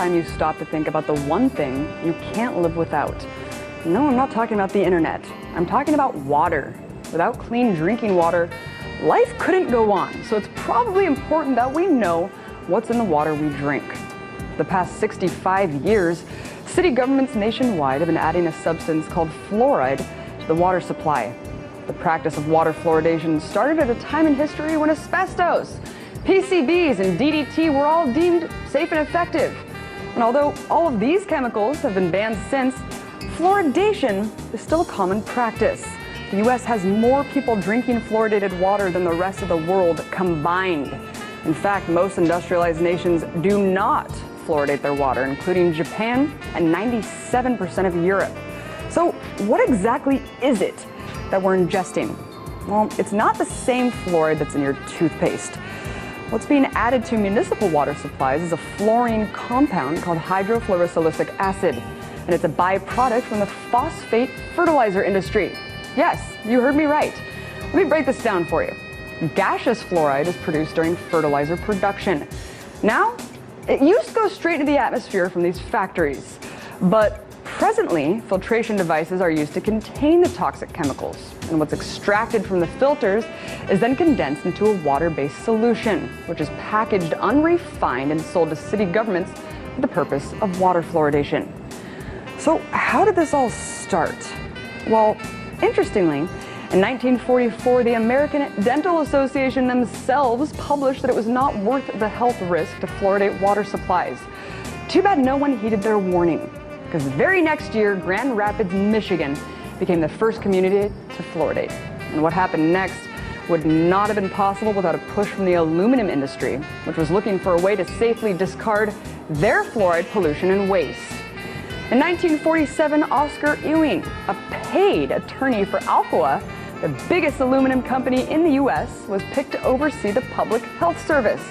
time you stop to think about the one thing you can't live without? No, I'm not talking about the internet. I'm talking about water. Without clean drinking water, life couldn't go on. So it's probably important that we know what's in the water we drink. For the past 65 years, city governments nationwide have been adding a substance called fluoride to the water supply. The practice of water fluoridation started at a time in history when asbestos, PCBs, and DDT were all deemed safe and effective. And although all of these chemicals have been banned since, fluoridation is still a common practice. The U.S. has more people drinking fluoridated water than the rest of the world combined. In fact, most industrialized nations do not fluoridate their water, including Japan and 97% of Europe. So what exactly is it that we're ingesting? Well, it's not the same fluoride that's in your toothpaste. What's being added to municipal water supplies is a fluorine compound called hydrofluorosilicic acid, and it's a byproduct from the phosphate fertilizer industry. Yes, you heard me right. Let me break this down for you. Gaseous fluoride is produced during fertilizer production. Now, it used to go straight into the atmosphere from these factories, but presently, filtration devices are used to contain the toxic chemicals, and what's extracted from the filters is then condensed into a water-based solution, which is packaged unrefined and sold to city governments for the purpose of water fluoridation. So how did this all start? Well, interestingly, in 1944, the American Dental Association themselves published that it was not worth the health risk to fluoridate water supplies. Too bad no one heeded their warning, because the very next year, Grand Rapids, Michigan became the first community to fluoridate. And what happened next would not have been possible without a push from the aluminum industry, which was looking for a way to safely discard their fluoride pollution and waste. In 1947, Oscar Ewing, a paid attorney for Alcoa, the biggest aluminum company in the U.S., was picked to oversee the Public Health Service,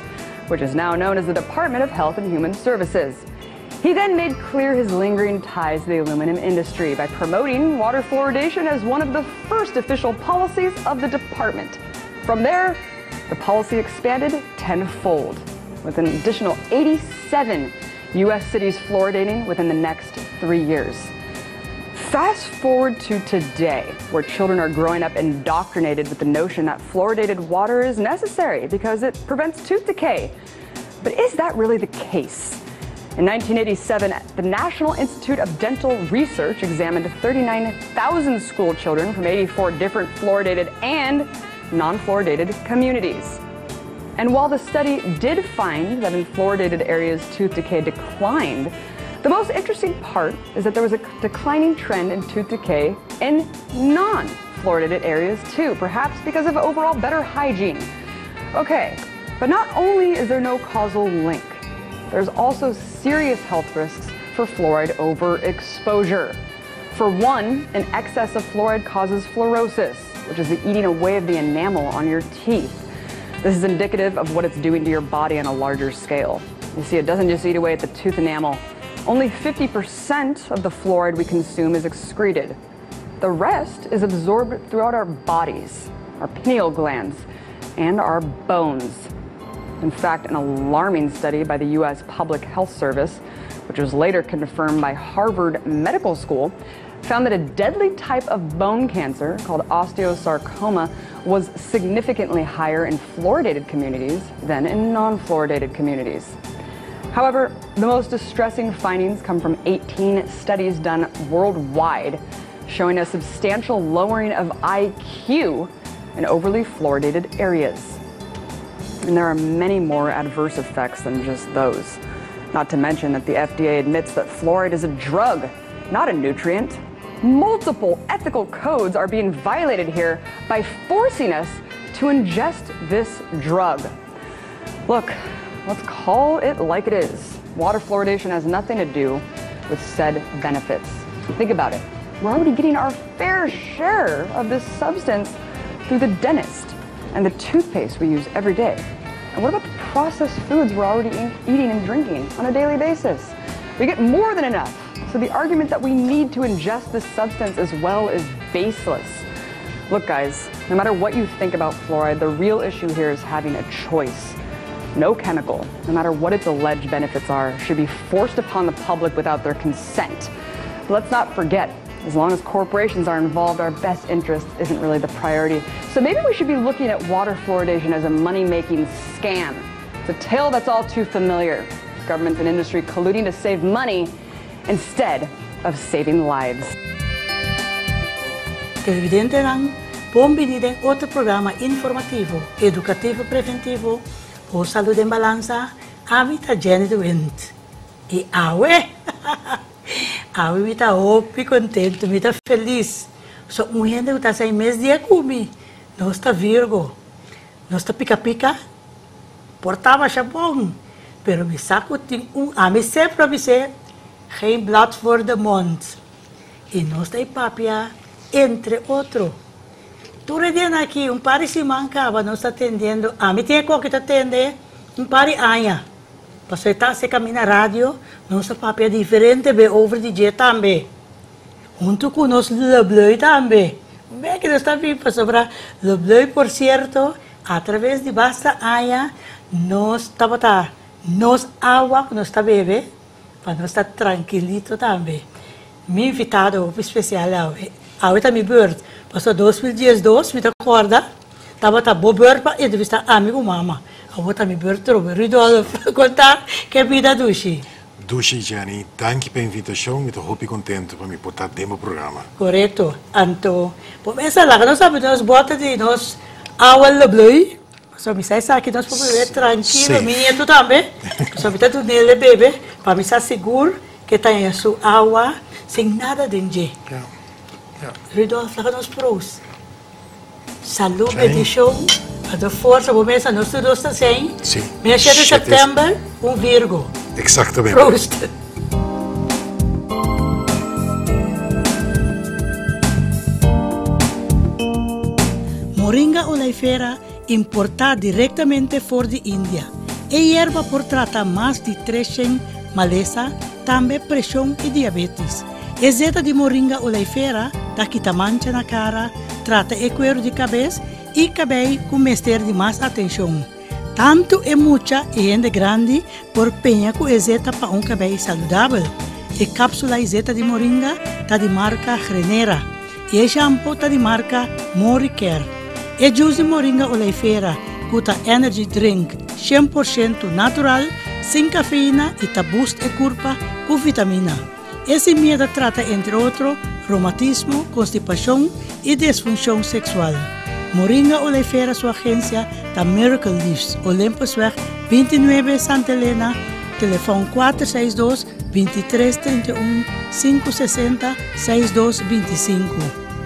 which is now known as the Department of Health and Human Services. He then made clear his lingering ties to the aluminum industry by promoting water fluoridation as one of the first official policies of the department. From there, the policy expanded tenfold, with an additional 87 U.S. cities fluoridating within the next 3 years. Fast forward to today, where children are growing up indoctrinated with the notion that fluoridated water is necessary because it prevents tooth decay. But is that really the case? In 1987, the National Institute of Dental Research examined 39,000 school children from 84 different fluoridated and non-fluoridated communities. And while the study did find that in fluoridated areas tooth decay declined, the most interesting part is that there was a declining trend in tooth decay in non-fluoridated areas too, perhaps because of overall better hygiene. Okay, but not only is there no causal link, there's also serious health risks for fluoride overexposure. For one, an excess of fluoride causes fluorosis, which is the eating away of the enamel on your teeth. This is indicative of what it's doing to your body on a larger scale. You see, it doesn't just eat away at the tooth enamel. Only 50% of the fluoride we consume is excreted. The rest is absorbed throughout our bodies, our pineal glands, and our bones. In fact, an alarming study by the U.S. Public Health Service, which was later confirmed by Harvard Medical School, found that a deadly type of bone cancer called osteosarcoma was significantly higher in fluoridated communities than in non-fluoridated communities. However, the most distressing findings come from 18 studies done worldwide, showing a substantial lowering of IQ in overly fluoridated areas. And there are many more adverse effects than just those. Not to mention that the FDA admits that fluoride is a drug, not a nutrient. Multiple ethical codes are being violated here by forcing us to ingest this drug. Look, let's call it like it is. Water fluoridation has nothing to do with said benefits. Think about it. We're already getting our fair share of this substance through the dentist and the toothpaste we use every day. And what about the processed foods we're already eating and drinking on a daily basis? We get more than enough. So the argument that we need to ingest this substance as well is baseless. Look guys, no matter what you think about fluoride, the real issue here is having a choice. No chemical, no matter what its alleged benefits are, should be forced upon the public without their consent. But let's not forget, as long as corporations are involved, our best interest isn't really the priority. So maybe we should be looking at water fluoridation as a money-making scam. It's a tale that's all too familiar. Governments and industry colluding to save money instead of saving lives. Televidente lang, buonvenida in otro programa informativo, educativo preventivo, o Salude em Balansa, Amita Jenny de Wit. E awe, awe me tá opi contento, me tá feliz. So, mulher que tá 6 meses de comi, nós tá virgo, nós tá pica-pica, portava chabão, pero me saco tem me sempre me ser, geen blad voor de mond. E nós tá papia, entre outro. Tu redendo aqui, par se mancava, nós está atendendo, me tem que atender, par aia. Para tá se caminha rádio, nossa papel é diferente, bem over de dia também. Junto com nós, lebloi também. Bem que nós está vindo para sobrar lebloi, por certo, através de basta aia, nós está nós água que nós está bebendo, para nós estar tranquilito também. Me invitado especial a outra me bird, passou 2012, me acorda, estava boa bird para ele estar amigo mama. A outra me bird trouxe Rudolf contar que vida dushi. Dushi Jenny, danke pela invitação, me estou muito contente para me botar dentro do programa. Correto, Anto. Começa lá, nós sabemos nós bota de nós água lebloi, só me sai aqui nós podemos beber tranquilo, minha tu também, só me tá tudo nele bebê, para me estar seguro que tem a sua água sem nada dentro. Rudolf, laat ons proost. Salut bij die show. De força, começa nos dois assim. Sim. Mês de setembro, Virgo. Exatamente. Proost. Moringa oleifera importada diretamente por de Índia. É erva por tratar mais de 300 maleza, também pressão e diabetes. Exeta de moringa oleifera, da quita mancha na cara, trata o cuero de cabeça e cabelo com mestre de mais atenção. Tanto é muita e gente grande por penha com exeta para cabelo saudável. E cápsula exeta de moringa tá de marca Renera e shampoo tá de marca Moricare. E juice de moringa oleifera, cuta energy drink 100% natural, sem cafeína e tá boost e curva com vitamina. Esse medo trata, entre outros, reumatismo, constipação e disfunção sexual. Moringa oleifera, sua agência, da Miracle Leaves, Olympusweg 29 Santa Helena, telefone 462-2331 560-6225.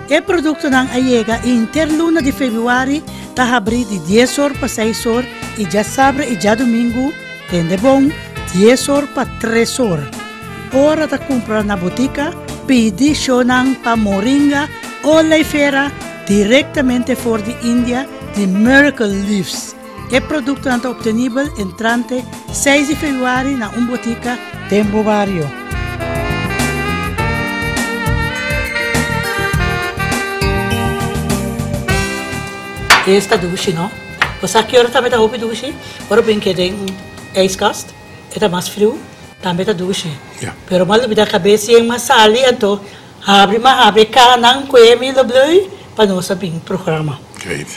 O produto não chega interluna de fevereiro, está abrindo de 10 horas para 6 horas e já sábado e já domingo, tem de bom 10 horas para 3 horas. Hora de comprar na botica, pedi shonang pa moringa oleifera diretamente for de Índia de Miracle Leaves. O produto está obtenível entrante 6 de fevereiro na botica Tempo Barrio. Esta duche, não? Você aqui hora também está roupa duche? Agora bem que tem ijskast, está mais frio. Também está duche. Pero mal vida cabeça em uma sala, então abre canang coemi lebloi para nós abrir programa.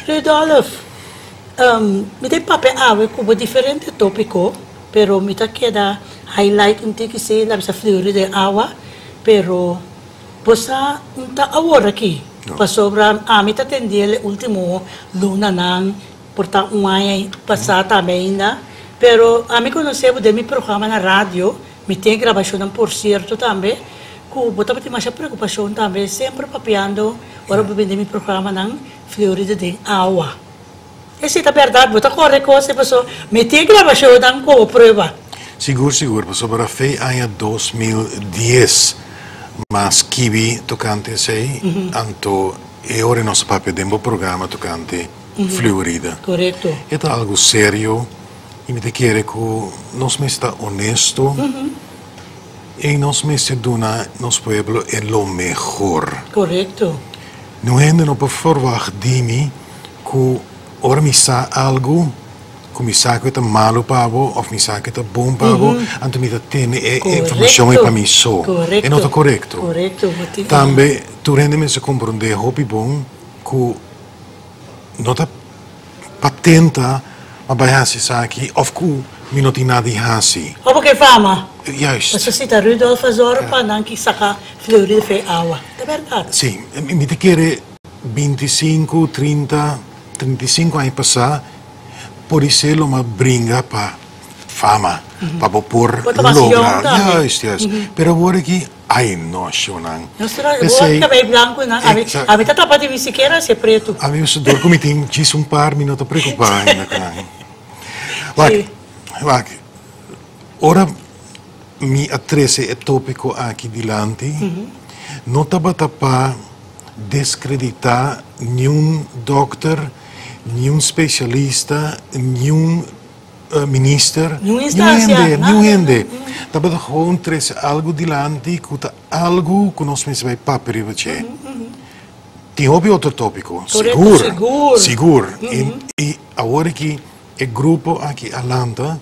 Rudolf, me tem papel com diferente tópico, pero me tá queda highlight que se lá bisa fluoride água, pero você não tá agora aqui. Para sobra me tá atendendo o último luna nang portar ano passado também ainda. Pero a mim conhecemos de meu programa na rádio, me tem gravação por certo também, que botava mais preocupação também, sempre papiando, agora vou vender meu programa na Florida de água. Essa é a verdade, bota corre coisa, pessoal, me tem gravação na como prova. Seguro, pessoal, para fei ano 2010, mas kiwi tocante sei, anto e ora nosso papel dentro do programa tocante Fluoride. Correto. É algo sério. E me quer que nós me está honesto e nós me se dona nosso pueblo é o melhor. Correto. Não é não por forward de mim que ora me sa algo come sa che è malo pavo o mi sa che è buon pavo, anto mi tiene informazione per me so. È not corretto. Corretto. Tambe tu rende me se comprende hobby bon ku nota patenta ma bij hasi saki of ku minuti na di hasi. Opo kay fama. Juist. Necessita Rudolf Azorpa nanki saka Floride fe awa. De verdad. Sì, mi te chiede 25, 30, 35 anni passati, por isso lo ma bringa pa fama, pa popor logra. Juist. Pero ora que ai nosso não. Nostra o cabelo branco não. A mim tá tapado de siquiera se preto. A mim se dor como tem diz par minutos preocupado na canang. Wag. Ora mi attrese è topico aqui dilante. Non tabata pa descreditar nenhum doctor, nenhum specialista, nenhum minister, nenhum ende. Tabata gewoon trece algo dilante, kuta algo que nós mesmos vai paperi vace. Tem hobby outro tópico, seguro. E agora que é grupo aqui Alanta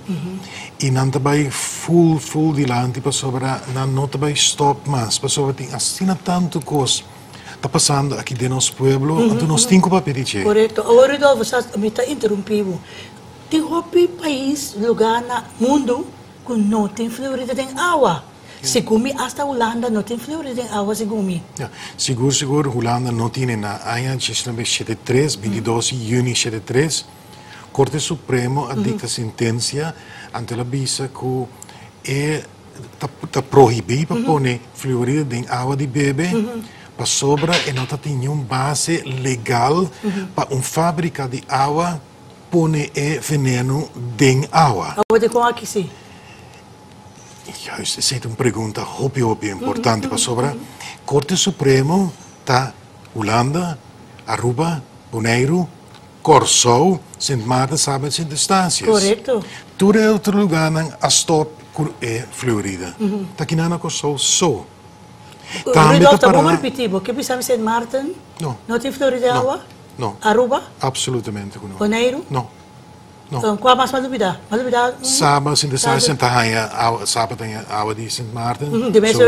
e não vai full dilante para sobre não vai stop mais para sobre tem assim tanto coisa está passando aqui de nosso pueblo então nós temos que pedir. Correto. Agora Rudolf me está interrompindo. Tem hobby país lugar na mundo que não tem Florida tem água. Segumi hasta Holanda não tem Florida tem água segumi. Seguro Holanda não tem na ano 1973, 22 de junho de 73. Corte Supremo dicta sentença ante a bisa que está proibido para pôr fluorida em água de bebê para sobra e não tem nenhuma base legal para fábrica de água pôr veneno em água. Água de como aqui sim? Essa é uma pergunta hobby importante para sobra. Corte Supremo está Holanda, Aruba, Bonaire, Corsou, Sint Maarten, sabe, Sint Eustatius. Correto. Tudo é outro lugar a stop é Florida. Tá aqui na Corsou só. Rudolf, tá bom repetido. Que pensava Sint Maarten? Não. Não tem Florida água? Não. Aruba? Absolutamente não. Bonaire? Não. Então, qual mais malubida? Sabe, Sint Eustatius, sabe, tem água de Sint Maarten. De mesmo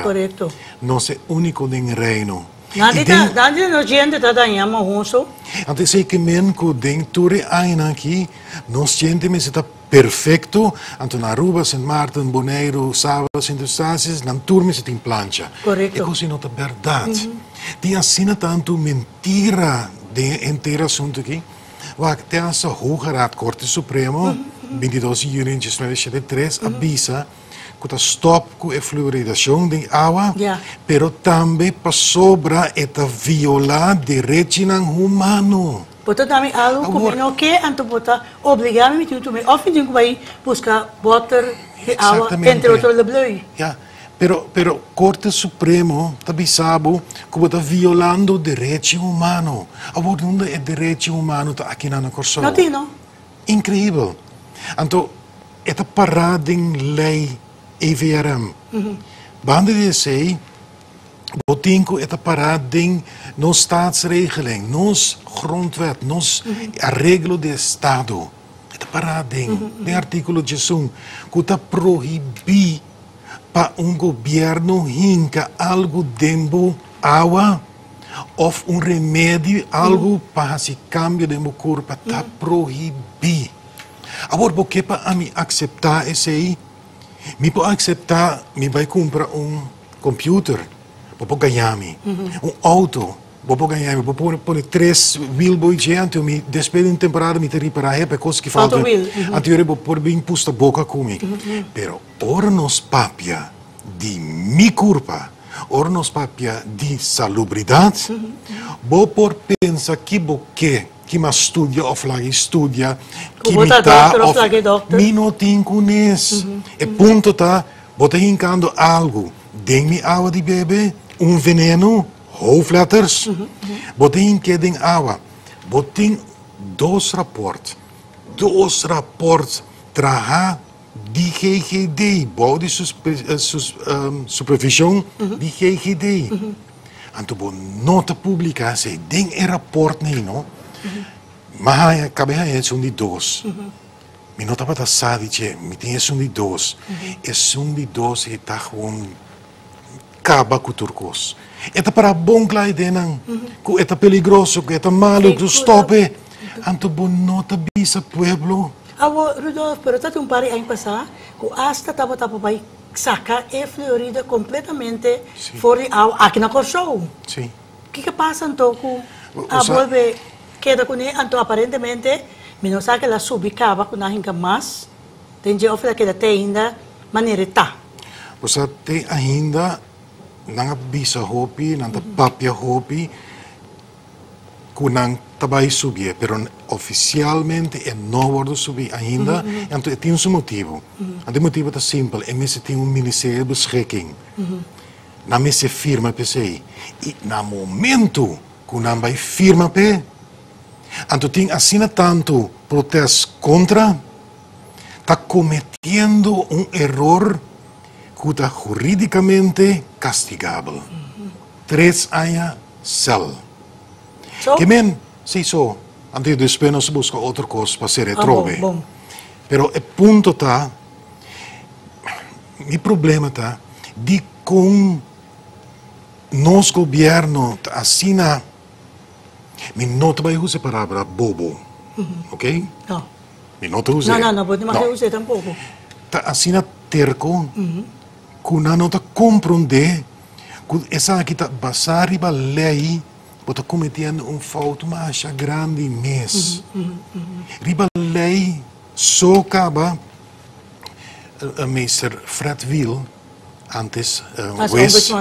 correto. Não é único em reino. Dante no gente tá danhando honso. Ante sei que men ko ding ture aina aqui, nós gente me está perfeito, ante na Aruba, Sint Maarten, Bonaire, Saba, Sint Eustatius, na turma se tem plancha. Correto. É così não é verdade. Tem assim tanto mentira de inteiro assunto aqui. Wacht, tem essa Hoogeraad Corte Supremo, 22 de junho de 1973, avisa que stop com a fluoridação de água, pero também para sobra eta violar direitos humanos. Portanto, também algo como não que anto bota obrigar me tudo me ofendem que vai buscar water e água entre outros de blue. Pero Corte Supremo também sabe que está violando direitos humanos. Agora não é direito humano tá aqui na Corsou. Não tem não. Incrível. Então, eta parada em lei EVRM. Bande de sei, botinko eta parading nos staatsregeling, nos grondwet, nos arreglo de Estado. Eta parading, de artículo 16, que está proibir para governo hinca algo dentro água ou remédio, algo para se cambio de corpo, está proibir. Agora, por que para mim aceitar esse aí? Me pode aceitar, me vai comprar computer, vou ganhar auto, vou ganhar, vou pôr 3 wheel boy diante, me despede em temporada, me ter para é coisa que falta. Anterior vou pôr bem pusta boca comigo. Pero ora nos papia de mi culpa, ora nos papia de salubridade, vou por pensar que mais estudia ou flag estudia, que me está me não tem conhece. E ponto tá, bota hincando algo, tem-me água de bebê, veneno, hoofdletters, bota hincando em água, bota dois rapports traga de GGD, bode supervisão de GGD. Então, nota pública, se tem rapport nem não. Mas cabe a esse de dois. Me não estava tassado de me tem esse de dois. Esse de dois que está com caba com turcos. É para bom que ideia não. É perigoso, é malo, que stoppe. Anto bonota bisa pueblo. Awo Rudolf, pero tá um pare aí passar, que hasta tava vai sacar a Florida completamente fora aqui na show. Sim. O que passa então com a volve queda com ele, então aparentemente, menos que ela subicava com a hinca mais, tem de oferecer que ela tem ainda maneira tá. Você tem ainda não bisa hopi, não papia hopi, kunang tabay subir, pero oficialmente é não pode subir ainda, então tem um motivo. O motivo é simples, é que tem ministério de beschikking. Na mesa firma PC e na momento que não vai firma pe, então tem assina tanto protesto contra, está cometendo erro que está juridicamente castigável. 3 anos cel. Que men, sim, só. Antes depois nós busca outra coisa para ser trove. Pero o ponto tá, o problema tá, de com nosso governo assina, me não vai usar a palavra bobo, ok? Não. Me não te usar. Não pode mais usar tampouco. Tá assina terco, que não tá compreender, que essa aqui tá basada na lei. Está cometendo falta mais grande mês. Riba lei só acaba o meester Fred Wiel, antes West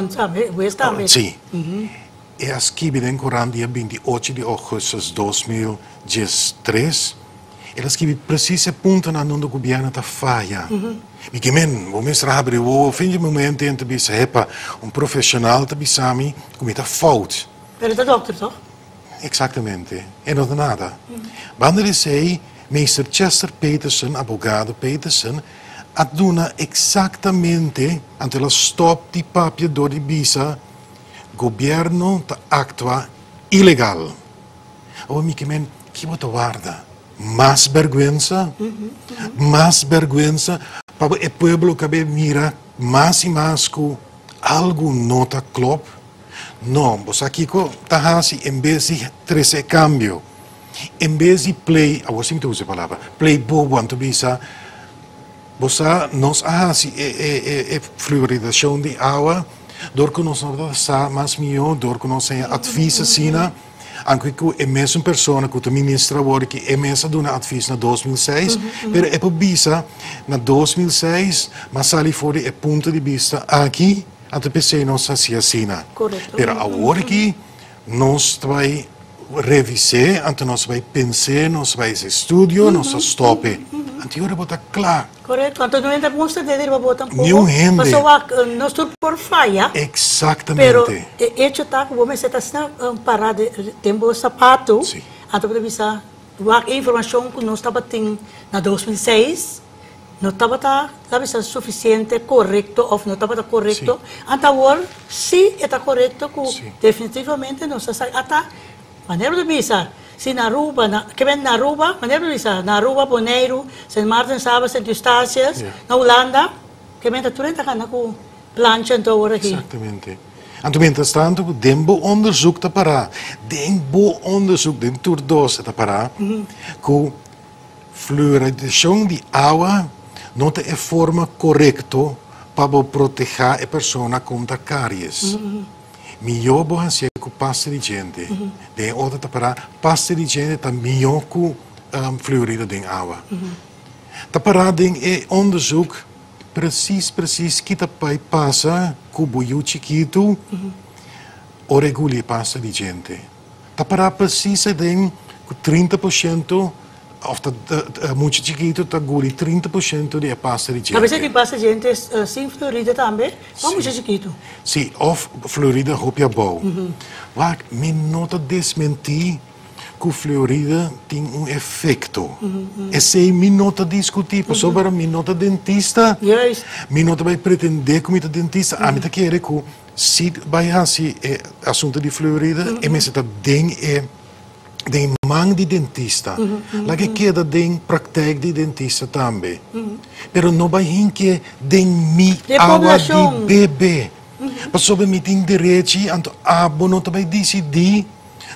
também. Sim. E as que vêm correndo dia 28 de agosto de 2013, elas que precisam apontar na onde o governo está falha. E que men, o meester abre o fim de momento em que bisa hepa profissional te bisami cometa falta. Pero da dokter, toch? Exatamente. E não nada. Wanneer is hij, meester Chester Peterson, advogado Peterson, aduna exatamente, ante la stop di papia door di visa, governo te actua ilegal. O mi men, que bota guarda? Mais vergüenza? Mais vergüenza? Para o pueblo que mira mais e mais que algo não está claro. Não, você aqui está assim, em vez de trazer cambio, em vez de play, eu sempre uso a palavra, play bobo, então você nos assim, fluoridação de água, dor que nós não está mais melhor, dor que nós tem advies assim, anche que é mesma pessoa que o ministro agora que é mesma do na advies na 2006, pero é por visa na 2006, mas ali fora é ponto de vista aqui. Antes pensei não se assina. Correto. Pero agora que nós vai revisar, antes nós vai pensar, nós vai estudo, nós stop. Antes agora botar claro. Correto. Então não entra muito de ir para botar pouco. Não entra. Mas não estou por falha. Exatamente. Pero hecho tá que você está sendo parado tempo sapato. Sim. Então para bisa a informação que nós estava tendo na 2006. Não estava suficiente, correto, ou não estava correto. Então, se está correto, definitivamente não se sabe. Até, maneira de visa, se na Aruba, que vem na Aruba, maneira de visa, na Aruba, Bonaire, St. Martin, Sabas, St. Eustácias, na Holanda, que vem da Turenta, que com plancha, então, aqui. Exatamente. Então, mientras tanto, dembo onderzoek te para, dembo onderzoek, den tour 2 te para, que fluoridação de água não é a forma correta para proteger a pessoa contra cáries. Melhor você com pasta de gente. De outra para pasta de gente está melhor com fluorida de água. Tá parado em onderzoek precies que passa com o buio chiquito ou regula pasta de gente. Tá parado precis em 30% muito chiquito, está guri 30% de pasta de gente. A veces que passa gente sem fluorida também, ou muito chiquito? Sim, ou fluorida roupa bom. Mas me nota desmentir que o fluorida tem efeito. Esse me nota discutir, sobre me nota dentista, me nota vai pretender que me dentista, a mim quer que se vai assim assunto de fluorida, e me está bem de man di dentista, la che queda den praktijk di dentista também. Pero no vai hinke den mi awa di bebê. Pasobe mi tin direiti, anto abo no também decidi,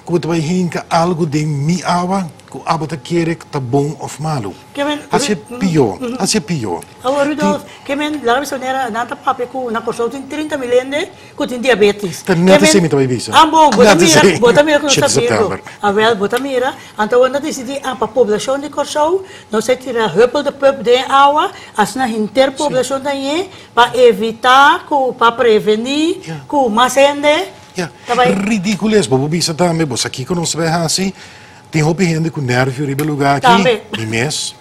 que vai hinka algo de mi awa, que abo te quer que tá bom ou malo. Assim pior, assim pior. Agora, Rudolf, que men lá se nera nata papi ku na corso tin 30 milende ku tin diabetes. Nata se mi também visa. Ah, bom, botamira ku no sabendo. Avel botamira, anto onda decidi a pa população de corso, no se tira huppel de pup de awa, as na interpopulação daí, para evitar ku para prevenir ku masende. Ja, ridículo é, bobo bisa também, você aqui que não se vê assim, tem roupa gente com nervo riba lugar aqui, de mês.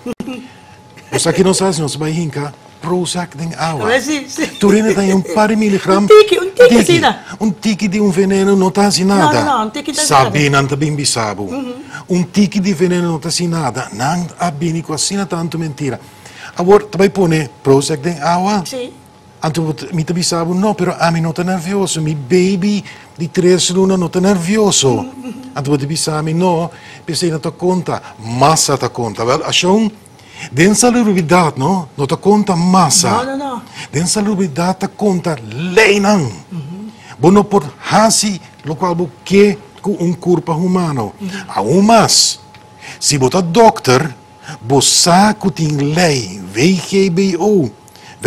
Você aqui não sabe, não se vai hincar, Prozac tem água. Turina tem par de miligramas. Um tique de veneno não está assim nada. Não, um tique de sabe, não está bem bisabo. Um tique de veneno não está assim nada. Não há bem com assim tanto mentira. Agora, também põe Prozac tem água? Sim. Anto mi bisabo, no, pero a mim não está nervioso. Mi baby de 3 lunas não está nervioso. Anto bisabo, no, pensei não está conta, massa está conta. Well, achou? Den salubridade, não? Não está conta massa. Não. Den salubridade está conta leinan. Bono por hasi, lo qual bo que com corpo humano. Aún mais, se botar doctor, bo saco tem lei, WGBO.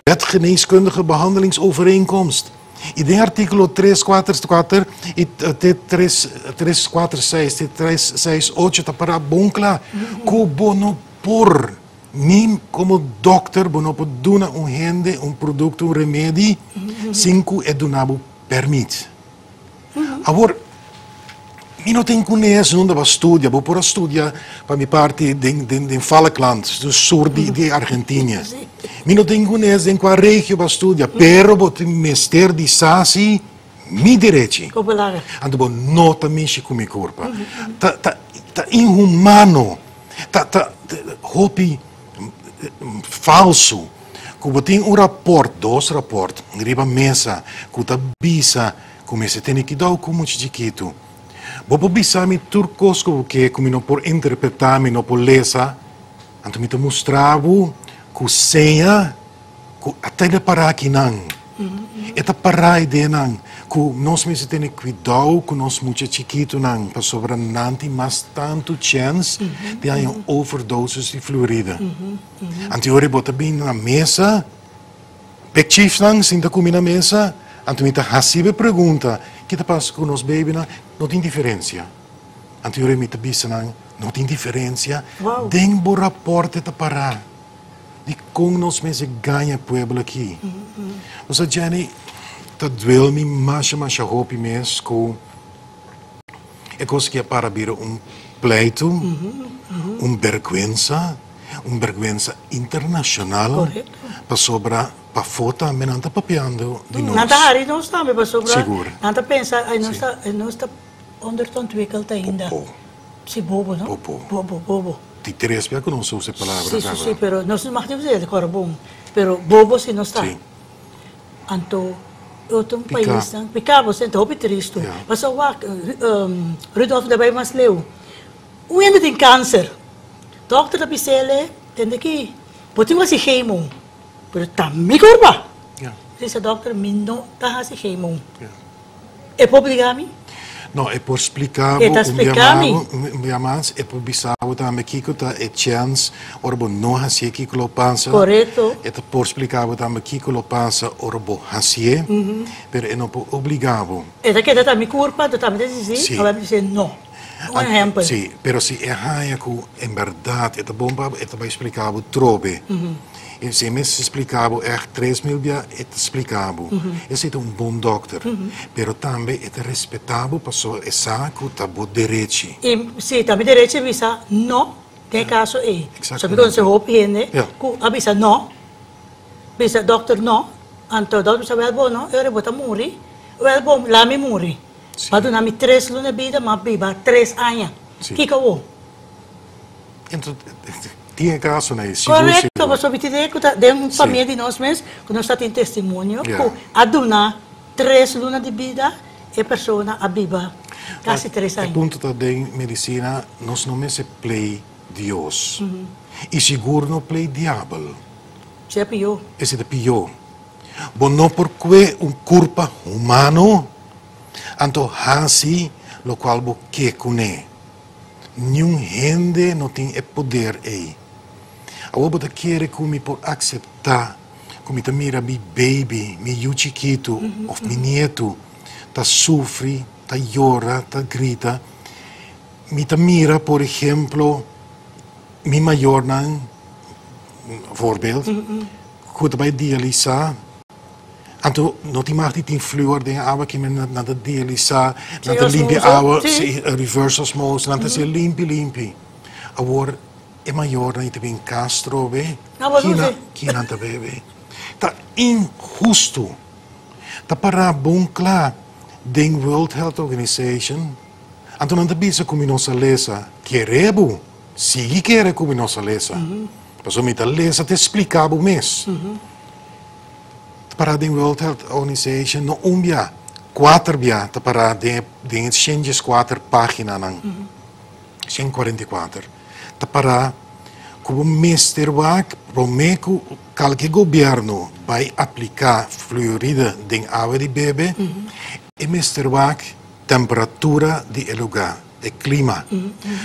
Wetgeneeskundige behandelingsovereenkomst. In de artikel 344 e 346 e 368 está para boncla que bono por mim como doctor bono por dona gente produto remédio sem que é donado permite. Agora eu não tenho conhecimento, não dava estudar, vou por estudar para minha parte de Falkland, do sul de Argentina. Eu não tenho conhecimento em qual região para estudar, pero vou ter mestre de sasi, mi direito. Então vou nota mexer com meu corpo. Tá inhumano, tá hopi falso. Como tem rapport, 2 rapportos, riba mesa, que tá bisa, como se tem que dar como chiquito. Bobo bisami turcos que como não por interpretar, não por lesa, então me mostrava que senha, que até de parar aqui não, eta parar de não, que nós me se tem cuidado, que nós muito chiquito não, para sobrar nanti mas tanto chance de haver overdoses de fluoride. Então eu bota bem na mesa, pekchief não, sinta comer na mesa, então me hasibe pergunta. O que está passando com os bebês? Não tem diferença. Anteriormente, não tem diferença. Tem bom rapporto para de como nós mesmos ganhamos o povo aqui. Mas, Jenny, está doendo-me mais roupa mesmo. É coisa que é para vir pleito, vergüenza internacional para sobrar. Para foto, me não está papiando de nós. Nada hari não está, me para sobrar. Seguro. Nada pensa, não está onderontwikkeld ainda. Si bobo, não? Bobo. Ti terespia que não sou essa palavra. Sim, pero nós não podemos dizer de cor bom. Pero bobo se não está. Sim. Anto, outro país, picava, então, hopi triste. Mas o Rudolf de Wit mas leu. Ainda tem câncer. Dokter da Pisele, tem que, pode mais se queimou. Pero também corpa. Disse doctor, não está assim queimou. É por obrigar-me? Não, é por explicar. É por explicar-me? É por bisar também que é chance, orbo não hasia que lo pensa. Correto. É por explicar também que lo pensa, orbo hasia, pero é não por obrigado. É daquela também corpa, tu também dizer, ela dizer não. Um exemplo. Sim, pero se é raia que em verdade é bom para explicar o trobe. E se me explicava, 3.000 dias, explicava. Esse é bom doctor, mas também é respeitado para a saco tá bom direito. E se também direito avisa não, tem caso é. Sabe quando se roupa gente, avisa não, avisa doctor não, então doctor sabe bom não, eu vou morrer, eu vou lá me morrer. Para dar 3 lunas de vida, mas viva 3 anos. Que eu Então tinha caso, né? Correto, mas sobre dizer que tem uma família de nós mesmos, que nós temos testemunho, que a donar 3 lunas de vida, e a pessoa a viva Casi 3 años. El punto de medicina nos no me se play Dios. Y seguro no play diablo. Se pilló. Ese te pilló. Bo no porque un culpa humano, anto hasi lo cual bo que cune. Nenhum gente não tem poder aí. A outra quer que me por aceitar, como me mira mi baby, mi chiquito, ou mi nieto, tá sofre, tá llora, tá grita. Me mira, por exemplo, mi maior nan, voorbeeld, que vai dialisar. Então, não te mag niet in fluor de água que me na de dialisar, na de limpa água, se reverse osmose, na de se limpi. Agora é maior, não te bem castro, be? Que não te bebe. Tá injusto. Tá para bom claro, den World Health Organization. Então não te bisa como nossa lesa, queremos, sigue querer como nossa lesa. Mas o me lesa te explicava o mês. Para a World Health Organization, no umbia, 4 bia, para de exchanges 4 páginas, 144. Para como mesterwerk, prometo que o governo vai aplicar fluorida de água de bebê, e mesterwerk, temperatura de lugar, de clima.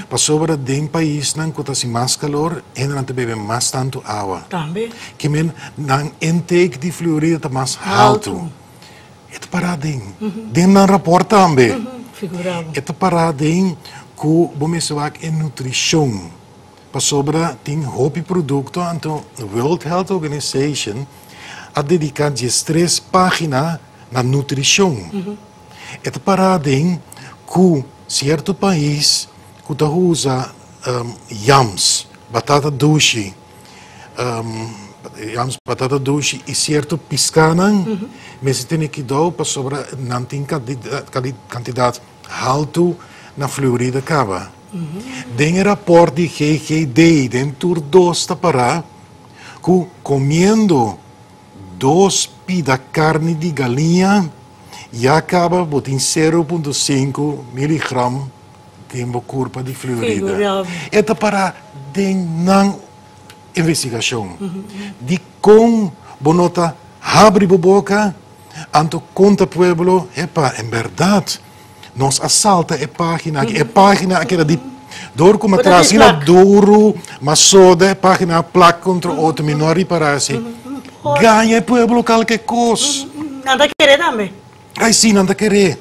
Para sobre de país não que mais calor, e não te bebe mais tanto água. Também. Que men nang intake de fluorida está mais alto. Ito parading. Din na rapport também. Figurava. Ito parading que bumiswak em nutrição. Para sobra tem hopi produto então World Health Organization a dedicar 3 páginas na nutrição. Ito parading que certo país que usa yams, batata doce, batata doce e certo piscanan, mas tem que dar para sobra não tem quantidade alta na fluorida cava. Tem rapport de GGD dentro dos para que comendo 2 pida carne de galinha e acaba botem 0,5 miligram de curva de fluorida. É para de não investigação. De com bonota abre a boca, anto conta pueblo, epa, em verdade, nos assalta a página aquela de dor como atrás, na duro, mas só da página placa contra outro menor para assim. Ganha pueblo qualquer coisa. Nada querer também. Ai sim, nada querer.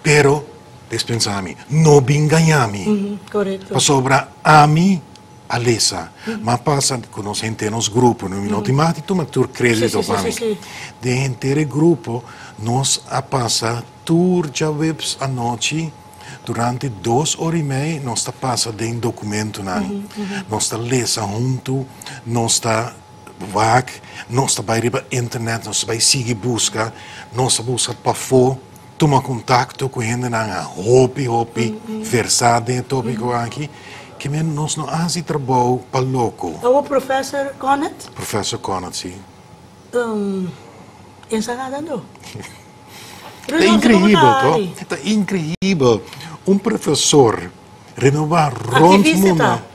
Pero, despensami, não bem ganhami. Correto. Para sobra a mim, a lesa. Mas passa, quando nós entramos grupo, no automático, mas tu crédito para mim. De inteiro grupo, nós a passa tour já webs à noite, durante 2 horas e meia, nós está passa de documento, nós está lesa junto, nós está vac, nós está vai para internet, nós vai seguir busca, nós busca para fora, toma contato com gente na hopi, versar dentro do tópico aqui, que nós não fazemos trabalho para louco. O professor Connet? Professor Connet, sim. Ensanada não. É incrível, tá incrível. Um professor renovar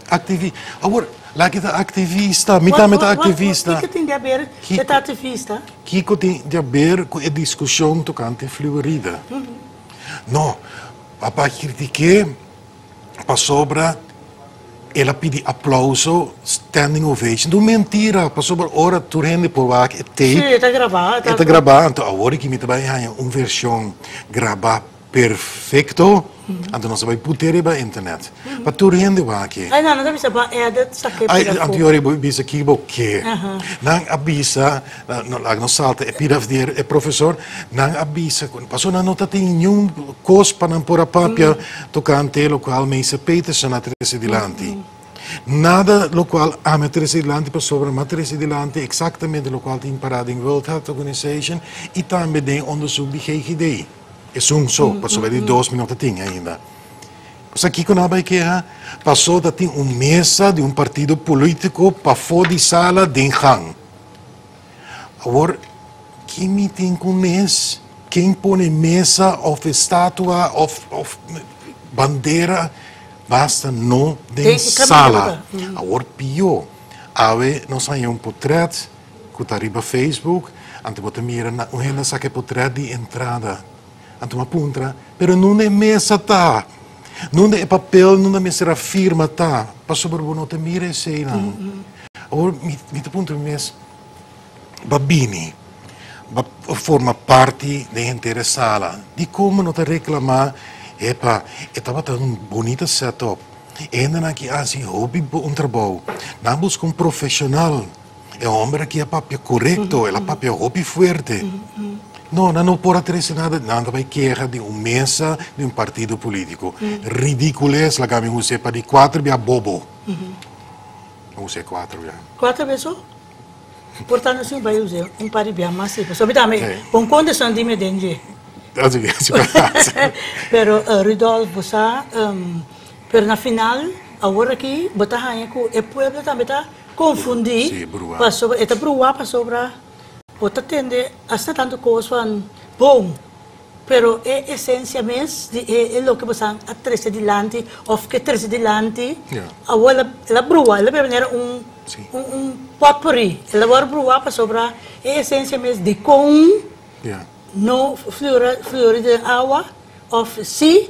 ativista. Agora, lá que está ativista, metade ativista. O que tem a ver com esse ativista? O que tem a ver com a discussão tocante fluorida? Não, papai critiquei, para sobra, ela pediu aplauso, standing ovation. Não mentira, para sobra, hora tu rende por lá, é tape. Sim, está gravado. Está gravado, então agora que me trabalha uma versão gravar perfeito, então nós vamos poder para a internet. Para tu rende aqui. Ai, não deve ser para edit, saque para fora. Ai, eu vou dizer que o que? Não avisa, não salta, é pirafdir, é professor, não avisa, passou na nota tem nenhum coisa para não pôr a papia tocante, o qual me disse Peterson a três dilante. Nada lo qual a matriz dilante para sobre a matriz dilante, exatamente o qual tem parado em World Health Organization e também tem onderzoek de GGD. É só, passou de 2 minutos ainda. Pois aqui quando a que passou da tem mesa de partido político para fora de sala de hang. Agora, quem me tem com mesa? Quem põe mesa ou estátua ou bandeira basta não de sala. Agora pior, ave nós aí portrait que está arriba Facebook, ante bota mira na uma saque portrait de entrada, ante uma puntra, pero não é mesa tá, não é papel, não é mesa firma tá, para sobre não te mira e sei não. Agora me te punto mes babini. Forma parte da inteira sala. De como não te reclamar, epa, estava tão bonita setup. Ainda aqui assim, hobby trabalho. Não busca profissional. É homem que é papel correto, é papel hobby forte. Não pode ter nada, nada vai querer de uma mesa de partido político. Ridículo é, se a usa para de 4 via bobo. Não usa 4 via. 4 vezes? Portanto, se vai usar par de bem mais simples. Sobre também, com condição de medenge. Pero Rudolf, você, pero na final, agora aqui, botar aí que o povo também está confundir, para sobre, está bruar para sobre, botar tende, hasta tanto coisa bom. Pero é essência mesmo, é o que você atrás de lante, ou que atrás de lante, agora ela brua, ela vai ver potpourri, ela vai brua para sobre, é essência mesmo de com, no fluoride água, ou se,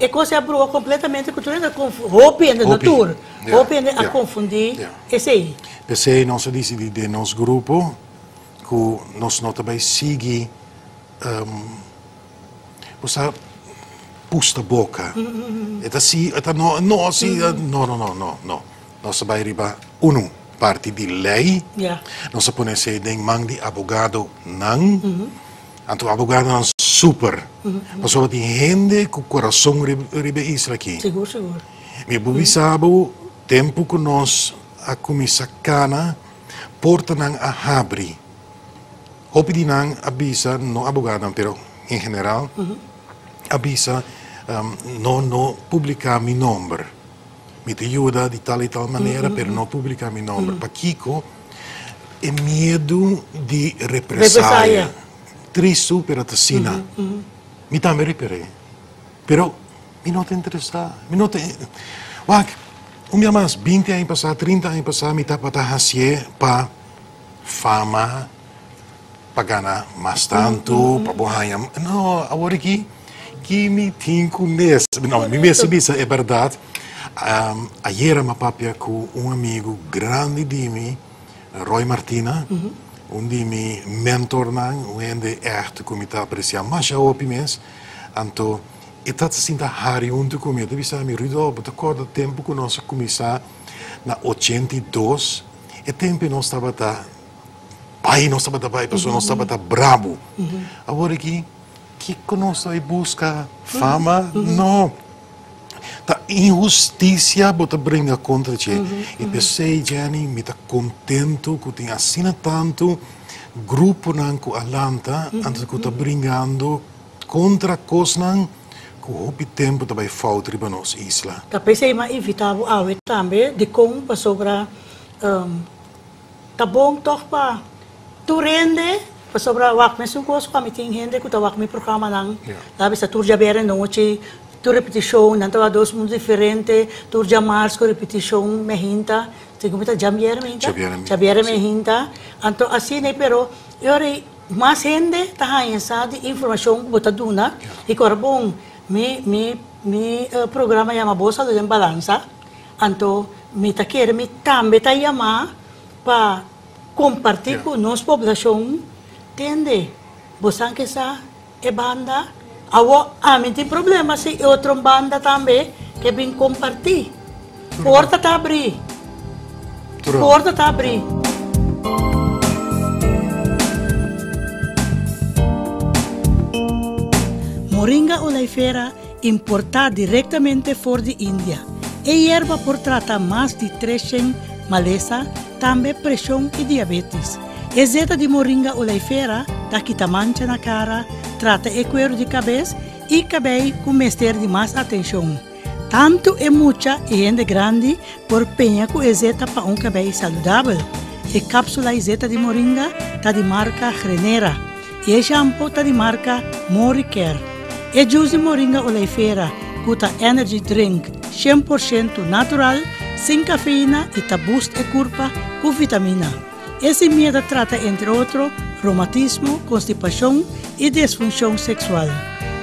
é coisa brua completamente cultural, com roupa e natura, roupa a confundir, esse aí. Pensei, nós decidimos de nosso grupo, que nós não também seguir você pusta boca. Eta si, eta no. Nós vai riba parte de lei. Nós põe se den mang de abogado não. Anto abogado não super. Mas só tem gente com coração riba isla aqui. Seguro. Me bubisabo tempo que nós a comissa cana porta não a abrir. Hope de não avisa no abogado, pero em geral avisa não publicar meu nome. Me te ajuda de tal e tal maneira, pero não publicar meu nome. Para Kiko, é medo de represália. Triste, pero assina. Me também reparei. Pero, me não te interessa. Me não te... Minha mais 20 anos passar, 30 anos passar, me tá para fazer para fama, para ganhar mais tanto, para borrar. Não, agora aqui, que me tem com isso. Não, me isso é verdade. Ayer eu papia com amigo grande de mim, Roy Martina, de mim mentor, onde echt comitê apreciar mais a opiniões. Então, está se sentindo Harry junto comigo. Eu disse a mim, Rudolf, te acorda tempo que nós começamos na 82, e tempo nós estava pai, nós estava pai, pessoa nós estava bravo. Agora aqui, que nós aí busca fama? Não. Tá injustiça bota brinca contra ti. E pensei, Jenny, me tá contento que tem assina tanto grupo nan com Atlanta, antes que tá brincando contra coisas nan que o tempo também falta para nossa isla. Tá pensei mais evitável também de como sobre tá bom toch pa tu rende sobre wak mesmo coisa que me tem rende que tá wak me programa nan. Sabe se tu já ver noite tu repetição, não estava dois mundos diferentes, tu já março com repetição, me hinta, segundo me já me hinta, então assim né, pero eu mais gente tá aí de informação bota duna e agora bom, me programa chama Boa Saúde em Balança, então me tá querendo me também tá chamar para compartilhar com nossa população, entende? Você que essa é banda tem problema se outra banda também que vem compartilhar. Porta está abrir. Porta está abrir. Moringa oleifera importada diretamente fora de Índia. É erva por tratar mais de 300 maleza, também pressão e diabetes. Exeta de moringa oleifera dá quita mancha na cara, trata o cuero de cabeça e cabelo com mestre de mais atenção. Tanto é muita e gente grande por penha com exeta para um cabelo saudável. E cápsula exeta de moringa está de marca Renera e shampoo está de marca Moricare. E juice de moringa oleifera kuta energy drink 100% natural, sin cafeína y tabús de curpa con vitamina. Ese miedo trata, entre otros, reumatismo, constipación y disfunción sexual.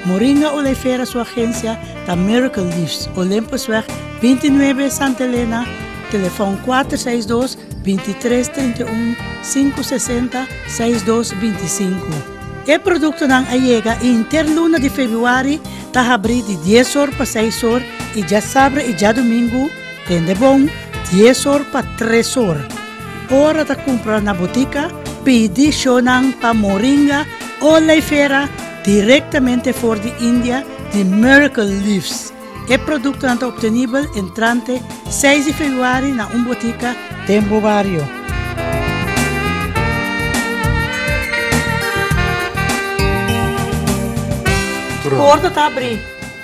Moringa Oleifera, su agencia, da Miracle Leaves, Olympusweg 29 Santa Elena, teléfono 462-2331 560-6225. El producto nan llega interluna de febrero, está abrir de 10 horas para 6 horas y ya sábado y ya domingo, tende bom, 10 horas para 3 horas. Hora de comprar na botica, pedi shonan para Moringa Oleifera diretamente for de India de Miracle Leaves. El producto está obtenible entrante 6 de febrero na botica Tempo Barrio. Porta está abrir.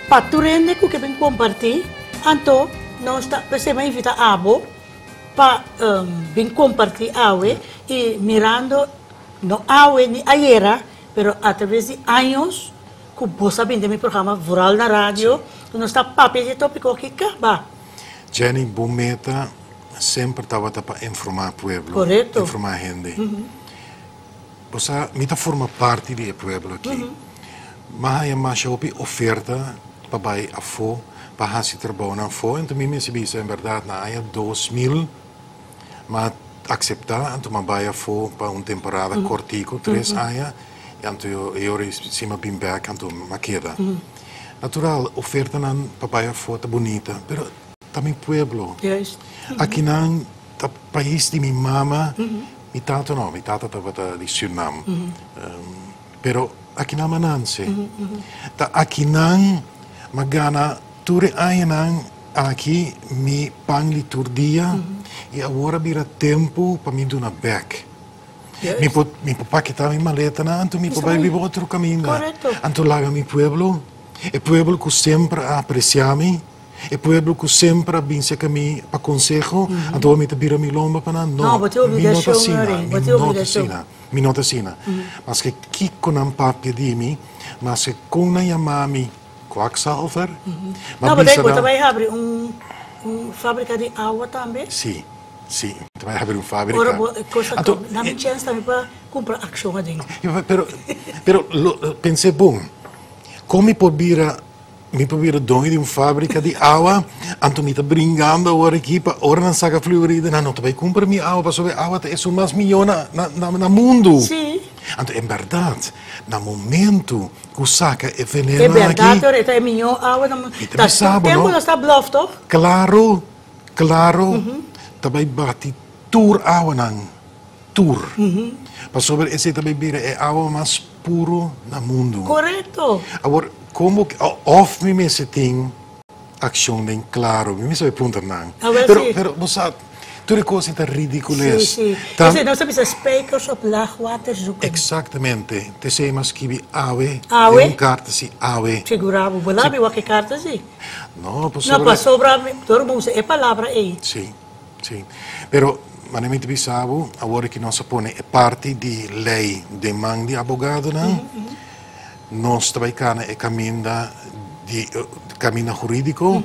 Paturende que vem compartilhar. Então, nós está pensando em invitar a abo para vir compartilhar awe e mirando no awe ni ayer, pero através de anos que você sabe de meu programa rural na rádio, nós está papel de tópico que acaba. Jenny, Bometa sempre estava para informar o povo, informar a gente. Você me forma parte do povo aqui. Mas mais oferta para vai a fo, para fazer trabalho na fo, então me se bisa em verdade na área 2000, mas aceitar, então vai a fo para uma temporada cortico, 3 anos, então eu cima bem back, então maqueda. Natural, oferta na para vai a fo tá bonita, pero também pueblo. Aqui não tá país de minha mama, mi tata estava de Suriname, pero aqui não mananse. Tá aqui não magana ture ayanang aqui mi pang liturgia e agora vira tempo para mim do na back. Mi paquetar minha maleta na anto mi vai viver outro caminho. Anto laga mi pueblo, e pueblo que sempre apreciami, e pueblo que sempre vinse que mi pa consejo, anto mi vira mi lomba para no. Mi nota sina. Mas que kiko ng papia di mi, mas que kung na yamami quacksalver. Não, mas daí você vai abrir fábrica de água também? Sim, sim. Vai abrir fábrica. Ora, na minha chance também para comprar ação ali. Pero pensei bom, como mi pobira dono de fábrica de água, anto mi tá brincando agora aqui para ora não saca Fluoride, não vai comprar minha água, para saber água é o mais milhão na mundo. Sim. Anto é verdade, no momento que saca é veneno aqui. É verdade, ora é milhão água na mundo. Tá tempo não está bluff, toh? Claro, também bate tur água não, tur. Para saber esse também vira é água mais puro na mundo. Correto. Agora como of me se tem ação bem claro, me sabe perguntar não. Pero você tudo coisa tá ridículas. Sim. Você não sabe se speakers op laag water zoeken. Exatamente. Te sei mas que awe. Awe. Carta si awe. Segurava, bolabi wa que carta si. No, pues não passou para todo mundo é palavra aí. Sim. Pero manamente bisabo, agora que nós põe é parte de lei de mão de advogado não. Nós trabalhamos é caminho jurídico.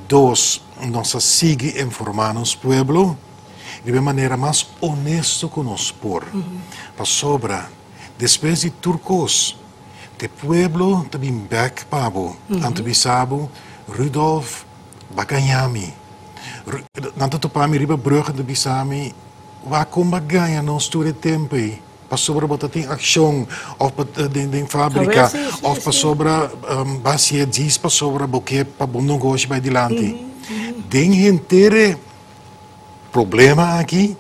Dois, nós seguimos informando o povo de uma maneira mais honesta com nós por. Para sobra, depois de turcos, o povo também back pabo, antebisabo, Rudolf Baganyami. Nanto topami riba bruggen de bisami, waar kom baganya nós todo tempo. Para sobre botar tem ação ou de fábrica ou para sobre bacia diz para sobre boque para bom negócio vai dilante. Tem inteiro problema aqui,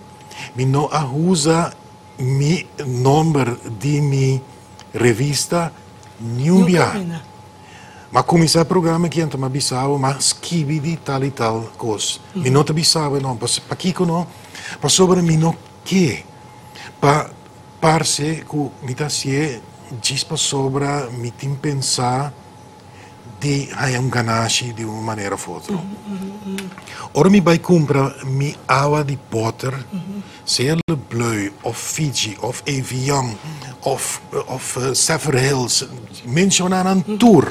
me não usa mi número de mi revista Nubia. Mas começar o programa aqui então me bisava, mas kibi de tal e tal coisa. Me não te bisava não, para Kiko não, para sobre me não que para parce que me tá se diz para sobra me tem pensar de ganache de uma maneira ou outra. Ora me vai comprar mi água de potter, seja Bleu, of Fiji, of Evian, of Sever Hills, mencionar um tour.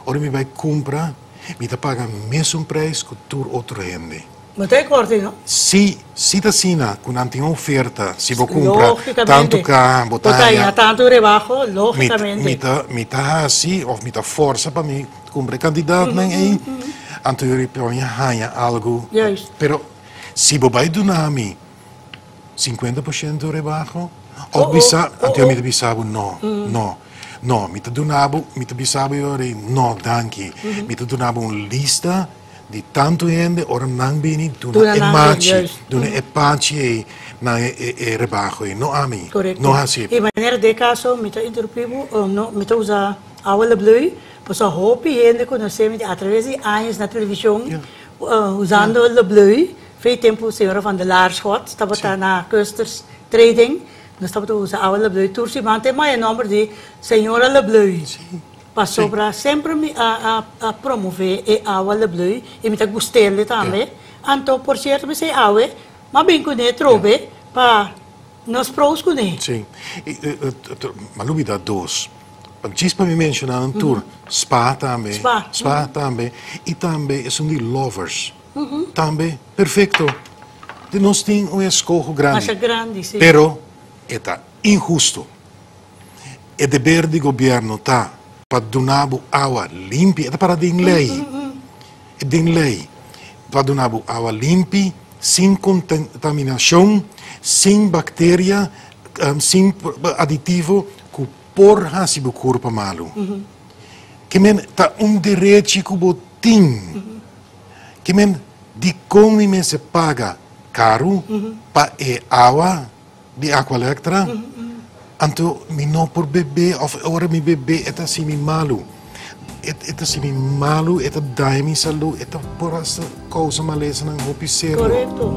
Ora me vai comprar, me tá paga mesmo preço que o tour outro rende. Mas é corte, não? Se está assim, com uma oferta, se vou comprar tanto cá, botar tanto rebaixo, logicamente. Me tá assim, ou me tá força para me comprar candidato, aí, então eu ponho algo. Pero se vou vai donar-me 50% rebaixo, ou bisa, então eu me bisabo não, me tá donado, me tá bisabo não, danke. Me tá donado uma lista de tanto gente, ora não bem, dona é machi, dona é pachi, na é rebaixo, não a mim, não assim. E maneira de caso, me tá interrompido, não, me tá usar aula blue, pois a hope gente conhece através de anos na televisão, usando o blue, fez tempo a senhora van der Laar Schot, estava na Custers Trading, nós estava usando aula blue, tursi mante mais nome de senhora Le Bleu. Passou para sempre a promover a aula blue e me tá gostando também. Então, por certo, me sei aula, mas bem com ele trobe para nós pros com ele. Sim. Mas não me dá dois. Diz para me mencionar um tour, spa também. Spa também. E também são de lovers. Também, perfeito. De nós tem escojo grande. Mas grande, sim. Pero, é injusto. É dever do governo, tá? Para donar água limpa, é para dar lei. É dar lei. Para donar água limpa, sem contaminação, sem bactéria, sem aditivo, que porra se o corpo malo. Que men tá direito que o tem. Que men de como men se paga caro para água de água elétrica. Então, me não por beber, ou ora me beber, é assim me malo. É assim me malo, é daí me saúde, é por essa coisa maleza não vou pisar. Correto.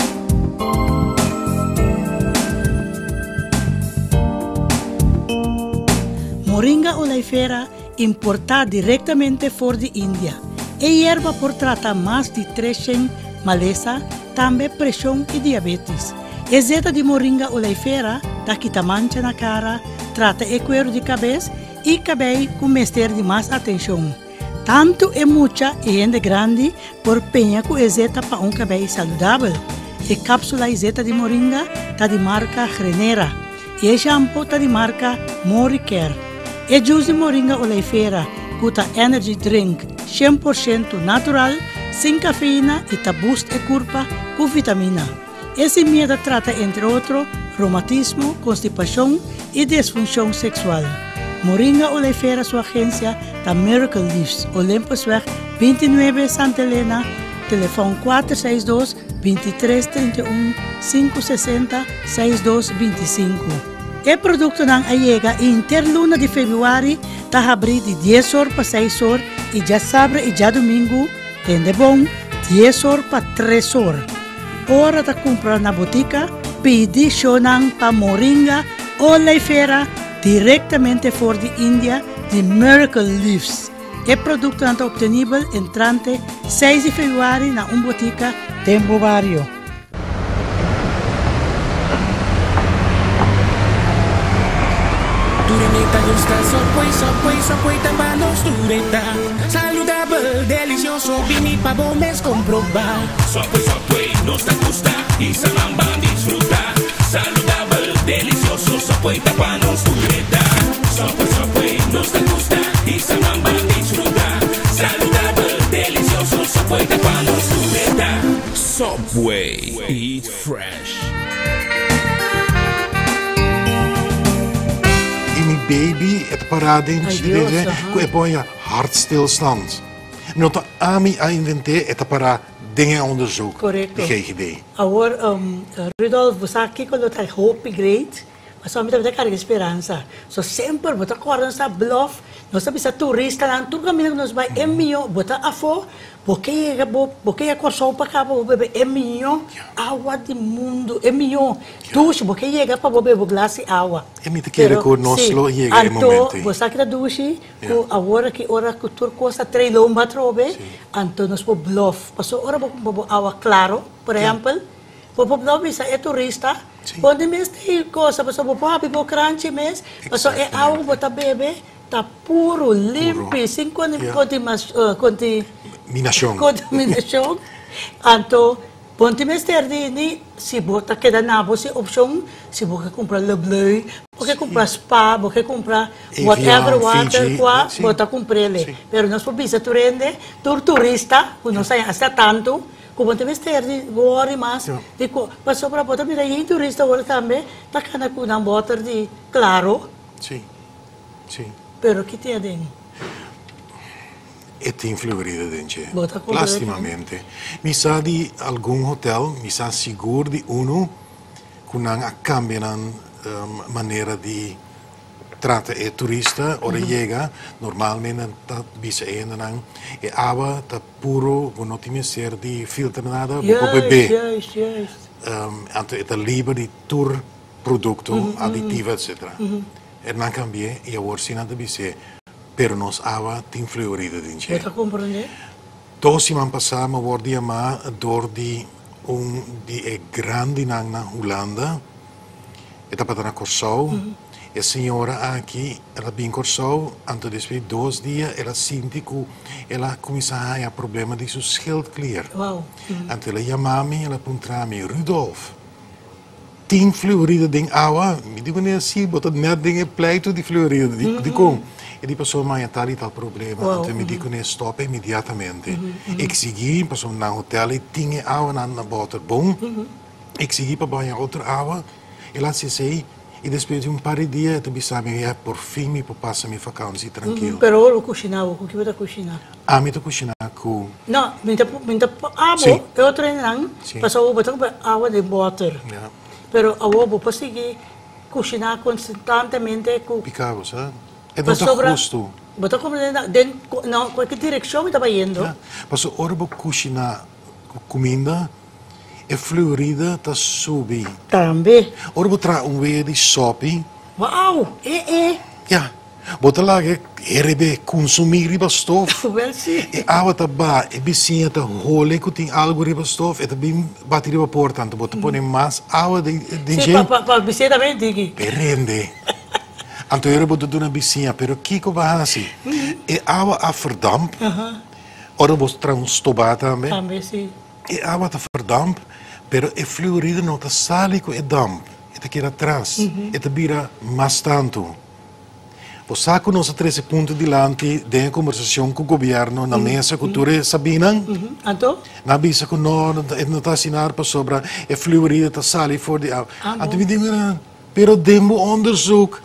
Moringa oleifera importada diretamente fora de Índia. É erva por tratar mais de 300 maleza, também pressão e diabetes. A zeta de moringa oleifera dá quita mancha na cara, trata o cuero de cabeça e cabelo com mestre de mais atenção. Tanto é muita e ainda grande por penha com a zeta para cabelo saudável. A cápsula zeta de moringa está de marca Grenera e o shampoo está de marca Moricare. O juice de moringa oleifera custa energy drink 100% natural, sem cafeína e está boost a curva com vitamina. Esse medo trata, entre outros, reumatismo, constipação e disfunção sexual. Moringa oleifera, sua agência, da Miracle Leaves, Olympusweg 29 Santa Helena, telefone 462-2331-560-6225. O produto não chega em interluna de fevereiro, está abrindo de 10 horas para 6 horas e já sábado e já domingo, tem de bom, 10 horas para 3 horas. Hora de comprar na botica, pedi shonang pa moringa oleifera diretamente fora de Índia de Miracle Leaves. O produto está obtenível entrante 6 de fevereiro na botica Tempo Barrio. Dureta justa, soy tapanos dureta. Saludable, delicioso, vini pa bomes comprobar. Soy, nos te gusta y salamba disfruta. Saludable, delicioso, soy tapanos dureta. Soy, nos te gusta y salamba disfruta. Saludable, delicioso, soy tapanos dureta. Subway, eat fresh. Baby, het paradens, e poi hartstilstand. Nota ami a inventeren, het para dingen onderzoek. Correcto. De GGD. Agora, Rudolf, você aqui quando está hope great, mas só me dá carga de esperança. So sempre, você acorda nessa bluff, nós sabemos que turista lá, tudo caminho nós vai milhão, bota a fo, porque é corção para cá, para beber milhão, água do mundo, milhão, duche, porque chega para beber o glass de água. E me te quer que nós lo chega em momento. Você que duche, agora que tu costa 3 lomba trobe, então nós po bluff, passou ora bo água claro, por exemplo, po bluff isso é turista. Quando me tem coisa, passou bo papi, bo crunch mes, passou é água bota bebe, tá puro, limpo, sem contaminação. Então, ponte mestre de se bota que dá na você opção, se você comprar le bleu, você comprar spa, você comprar whatever water, bota comprar ele. Pero nós podemos turende, turista, não sai hasta tanto. Como te mestre gori mas dico passou para botar mira aí turista agora também tá cana com um water de claro sim pero que tem dentro e tem Fluoride dentro plasticamente mi sa di algum hotel mi sa seguro di uno con a cambiano maneira de trata e turista ora chega normalmente tá bisa enang e água tá puro não tem ser de filtro nada para beber anto é livre de tur produto aditivo etc e não cambia e agora sim nada bisa pero nos água tem Fluoride dentro você compreende 2 semanas passada me vordia ma dor di é grande na Holanda e tá para na Corsau e a senhora aqui, ela vem corso, antes de 2 dias, ela sente que ela começa a ter problema de seu schildklier. Wow. Antes ela chama-me, ela pergunta-me, Rudolf, tem Fluoride dentro água? Me digo nem assim, bota net dentro pleito de Fluoride. Digo, ele passou a tal e tal problema. Então me digo, stop imediatamente. Eu segui, passou na hotel e tinha água na bota bom. Eu segui para banhar outra água. Ela se sei, e depois de par de dias, eu sabia, por fim, me passar minha vacância tranquilo. Pero eu cozinhava, o que você cozinhava? Ah, me cozinhava com... Não, minta eu treinando, passou a botar água de water. Pero eu vou conseguir cozinhar constantemente com... Picava, sabe? É não tá justo. Botar como não, qualquer direção me estava indo. Passou a hora de cozinhar comida, e Fluoride está subindo. Também. Ora, vou trazer vez de sopi. Uau! Ja. Bota lá que rebe consumir riba stof. Wel sim. E água tá ba, e vizinha tá role que tem algo riba stof, e tá bem bater riba portanto, bota põe mais água de gente. Sim, para vizinha também digi. Perende. Anto eu vou dar uma vizinha, pero que vai assim? E água a verdamp. Ora, vou trazer um stobá também. Também sim. E água tá verdamp. Pero e Fluoride não está sálico e damp. Está aqui atrás. Está vira mais tanto. O saco nosso 13 pontos diante de conversação com o governo na mesa cultura Sabina. Então? Na bisa que não está assinado para sobre e Fluoride está sálico for de água. Então me digo, pero demo onderzoek.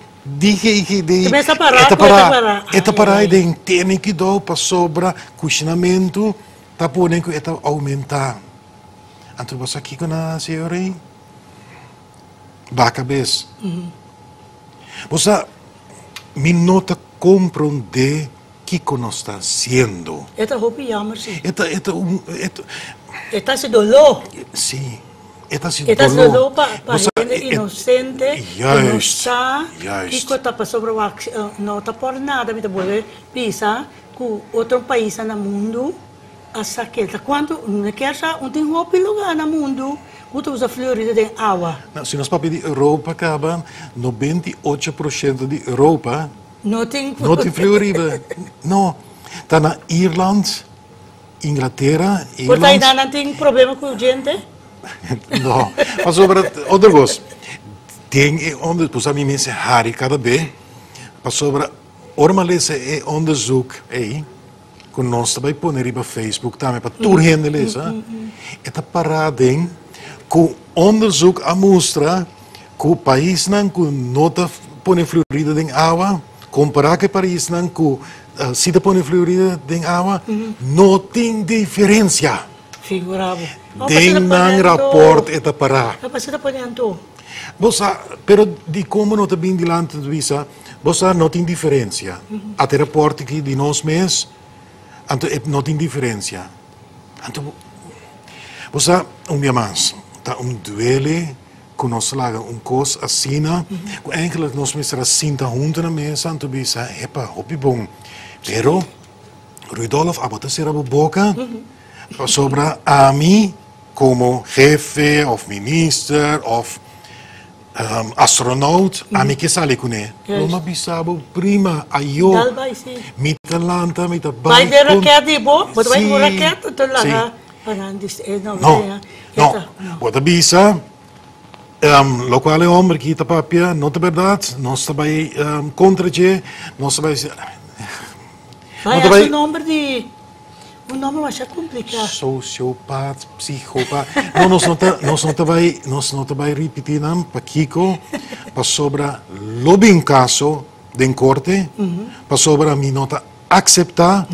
Está parado. De entender que dá para sobre cozinamento, está podendo que está aumentar. Então você aqui com a senhora aí, baixa a cabeça. Você me nota compreender o que nós está fazendo. Esta roupa jammer sim. Esta se dolor. Sim. Esta se dolor para gente inocente, que não sabe, que está para sobre não está por nada, me pode pensar que outro país no mundo essa queda quando não quer achar tem roupa lugar no mundo quando usa Fluoride de água. Não, se nós papel de Europa acaba 98% de Europa não tem Fluoride. Não, está na Irlanda, Inglaterra, Porque ainda não tem problema com gente? Não, mas sobre outra coisa tem onde pois a mim me Harry cada vez mas sobre normalmente é onderzoek aí que nós também põe riba Facebook também para toda gente lesa esta parada com onderzoek a mostra que o país não que nota põe Fluoride em água comparar que país não que se põe Fluoride em água não tem diferença figurado tem um rapport eta para apa sih ponendo Pero di como não tem dilante de visa, você não tem diferença. Até reporte que de nós mesmos, não tem diferença. Então, você, dia mais, tá duele, com nós lá, coisa assim, com enkele nós mesmos sinta junto na mesa, então bisa, epa, hopi bom. Pero, Rudolf, abota ser a boca, sobre a mim, como jefe, of minister, of astronaut, a mim que sale com ele. Não bisabo prima, ayo. Mita lanta, mita vai. Vai de raquete, ibo? Você vai com raquete, tu lá. Não. Bota bisa. Lo quale homem que está papia, não é verdade, não está bem contra você, não está bem. Vai, o nome de. O nome vai ser complicado. Sociopata, psicopata. Nós não está bem repetir, para Kiko, para sobre lobbying caso de corte, para sobre a mim não está aceitar,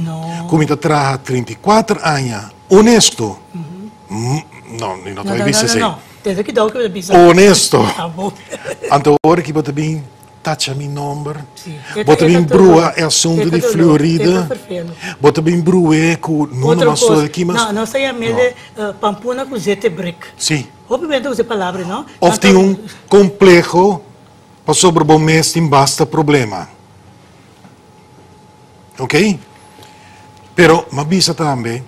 como está trabalhando 34 anos, honesto. Não vai dizer assim. Honesto. Então, agora que você bem tacha meu nome, você bem brua é assunto de Fluoride, você bem brua com não passou aqui, mas não sei a mele pampuna com zete brick. Sim. Obviamente usa palavra, não? Ou tem complexo para sobre bom mês tem basta problema. Ok? Pero, mas bisa também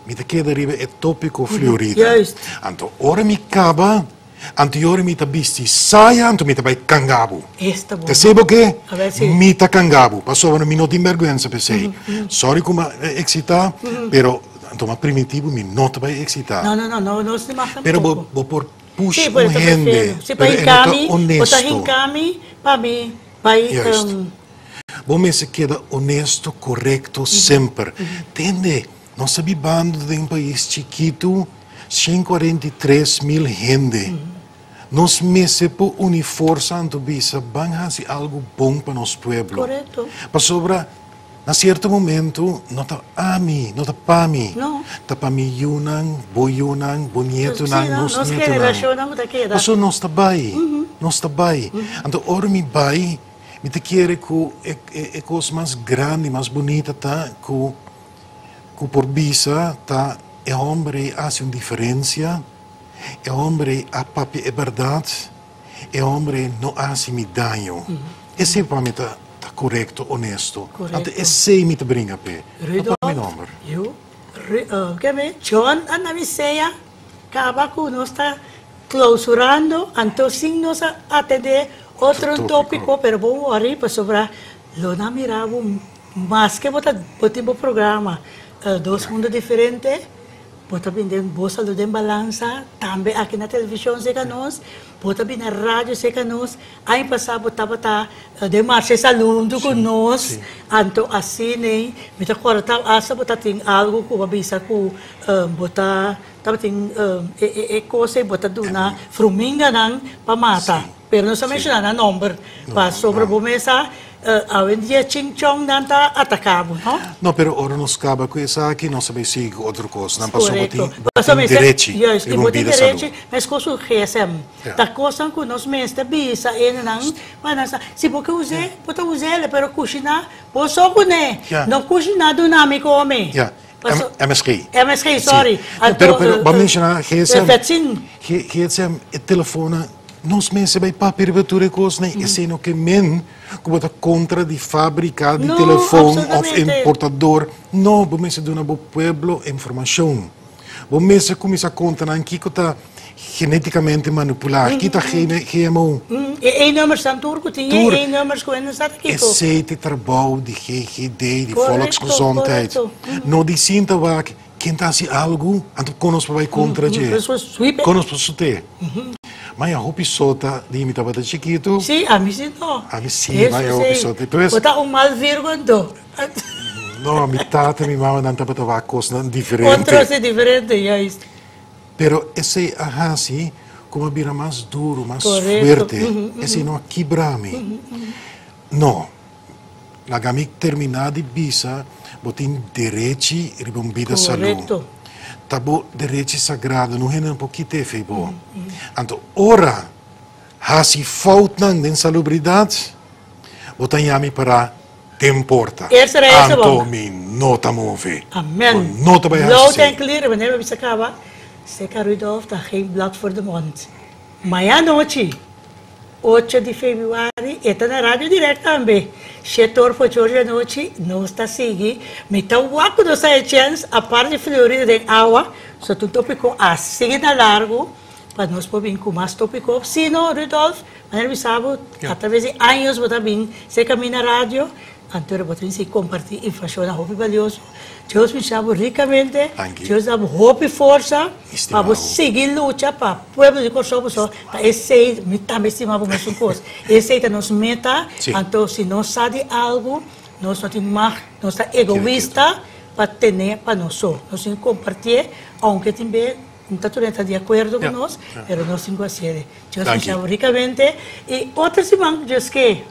mi te queda arriba è topico Fluoride. Anto ora mi cava, anto ora mi ta bisti saia, anto mi ta bai cangabu. Te sebo che? Mi ta cangabu. Passovano minuti in vergogna per sei. Sorry come excita, però anto ma primitivo mi not bai excita. No, si ma però bo por push un hende. Se pa hincami, bota hincami, pa mi bai Bom me se queda honesto, correto sempre. Tende nós vivemos em um país chiquito, 143.000 gente. Nós mesmos por unir força, então vamos fazer algo bom para nosso povo. Correto. Para sobre, na certo momento, não está a mim, não está para mim. Não. Está para mim, Yunan, Boyunan, Bonito, nós queremos Mas não está bem. Não está bem. Então, ora me vai, me te quer que é coisa mais grande, mais bonita, tá? Que por bisa tá é homem hace uma diferença, é homem a papi é verdade, é homem não hace me dano. Esse para mim tá correto, honesto. Até esse me te brinca pé. Rudolf, eu, que me, John, a naviseia, acaba que nós está clausurando, então sim nós atender outro tópico, pero vamos arriba sobre lo na mirava mais que botar o programa. Dois mundos diferentes, pode vir boa saúde em balança, também aqui na televisão se nós, pode vir na rádio se nós, aí passado botava de marcha SALU com nós, então assim nem, me tá corta asa botar tem algo que avisa que botar, tava tem coisa botar do na fruminga não para matar, pero não se menciona nome, para sobre a mesa. Hoje em dia, Ching-Chong não está atacado, não? Não, mas ora nos acaba com isso aqui, não sabe se outra coisa. Não passou por direito. E por direito, mas com o GSM. Da coisa que nós mesmos bisa, ele não, mas se porque usei, pode usar ele, mas cozinhar, pode só comer. Não cozinhar do nome come. MSG. MSG, sorry. Pero, vamos mencionar GSM é telefone. Nós mesmos vai para a periferia coisa, né? Esse não que men que bota contra de fábrica de telefone ou importador. Não, vamos dar uma boa pueblo informação. Vamos começar a contar aqui que está geneticamente manipulado, que está GMO. E números são turco, tinha números que não está aqui. Esse trabalho de GGD, de volksgezondheid. Não dizem que quem está assim algo, então conosco vai contra a gente. Conosco você. Mas a roupa solta de imitar para chiquito. Sim, a mim sim não. A mim sim, mas a roupa solta. Botar mal virgulho. Não, a minha tata e minha mamãe não estavam a coisa diferente. Outros é diferente, é isso. Pero esse assim, como vira mais duro, mais forte, esse não quebra-me. Não. La gami terminada de bisa, botin direito e bombida saúde. Tabo direito sagrado, não é um pouquinho de feibo. Então, ora, hasi fout nang din salubridade, botanyami para temporta. Eerste reis Anto min nota move. Amen. Nota bij Loud en haar. clear, wanneer we acaba, zeker Rudolf, dat geen blad voor de mond. Maya noche, 8 de februari, esta na rádio direct também. Setor por hoje noite, não está seguindo. Me tá waco do sai chance, a parte de Florida de água, só tu tópico assim na largo, para nós poder com mais tópico. Se não, Rudolf, mas ele sabe, através de anos, você bem, se caminha na rádio, então você se compartilhar informação na roupa valioso. Deus me chama ricamente, Deus dá roupa e força, para você seguir luta para o povo de Kosovo, para esse, me também estimava mais uma coisa, esse é a nossa meta, então se nós sabe algo, nós não temos mais, nós somos egoístas para ter para nós, nós temos que compartilhar, aunque também não está de acordo com nós, mas nós temos que fazer. Deus me chama ricamente, e outra semana, Deus que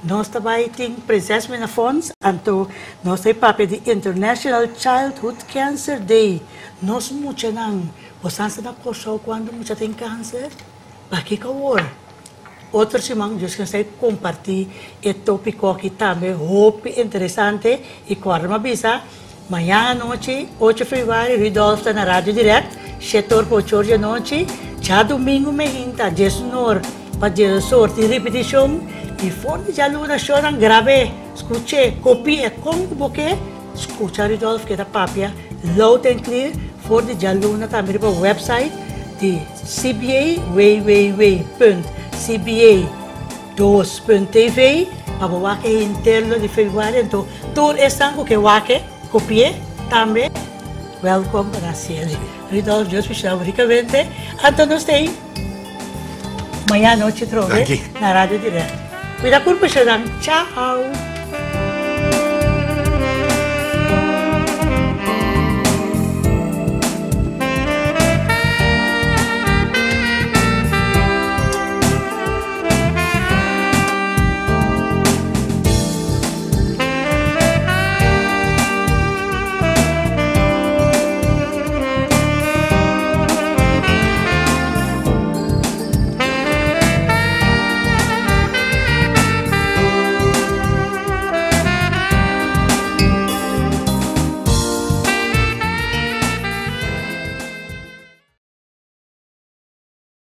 nós também temos presença na funds, então nós temos papel de International Childhood Cancer Day. Nós muitos não, você não consegue quando muitos têm câncer, para que hora? Outra semana, nós queremos compartilhar esse tópico aqui também, muito interessante, e quando me avisa, amanhã à noite, 8 de fevereiro, Rudolf está na rádio direct, setor por 8 da noite, já domingo me hinta, 10 horas, para sorte repetição. E forte já luna choram grave, escute, copie, como porque escute Rudolf que da papia, loud and clear, forte já luna também para o website de CBA, cba2.tv, para o wake interno de fevereiro, então todo esse ano que wake, copie também, welcome para a série. Rudolf, Deus me chama ricamente, então nós temos amanhã à noite trove na rádio direta. Cuida por pessoal, tchau!